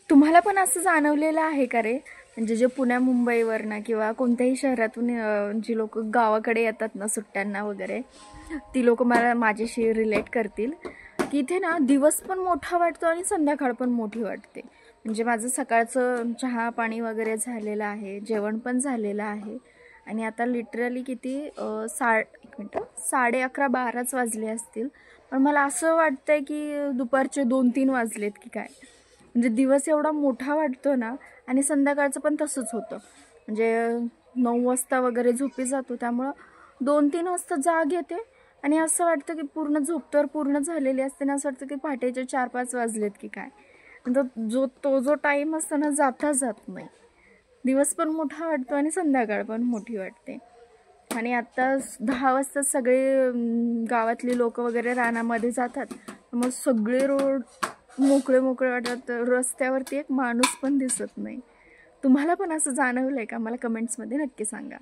तुम्हाला पण असं जाणवलेलं आहे का रे? म्हणजे जे पुण्या मुंबईवरनं किंवा कोणत्याही शहरातून जी लोक गावाकडे येतात ना सुट्ट्यांना वगैरे, ती लोक मला माझ्याशी रिलेट करतील की इथे ना दिवस पण मोठा वाटतो आणि संध्याकाळ पण मोठी वाटते. म्हणजे माझं सकाळचं चहा पाणी वगैरे झालेलं आहे, जेवण पण झालेलं आहे आणि आता लिटरली किती एक मिनटं 11:30-12च वाजले असतील. पण मला असं वाटतंय की दुपारचे 2-3 वाजलेत की काय. म्हणजे दिवस एवढा मोठा वाटतो ना. आणि संध्याकाळचं पण तसंच होतं. म्हणजे 9 वाजता वगैरे झोपी जातो, त्यामुळं 2-3 वाजता जाग येते आणि असं वाटतं की पूर्ण झोप तर पूर्ण झालेली असते ना, असं वाटतं की पहाटेचे 4-5 वाजलेत की काय. तो जो टाईम असतो ना जाता जात नाही. दिवस पण मोठा वाटतो आणि संध्याकाळ पण मोठी वाटते. आणि आता 10 वाजता सगळे गावातली लोक वगैरे रानामध्ये जातात, मग सगळे रोड मोकळे मोकळे वाटतात. रस्त्यावरती एक माणूस पण दिसत नाही. तुम्हाला पण असं जाणवलंय का? मला कमेंट्समध्ये नक्की सांगा.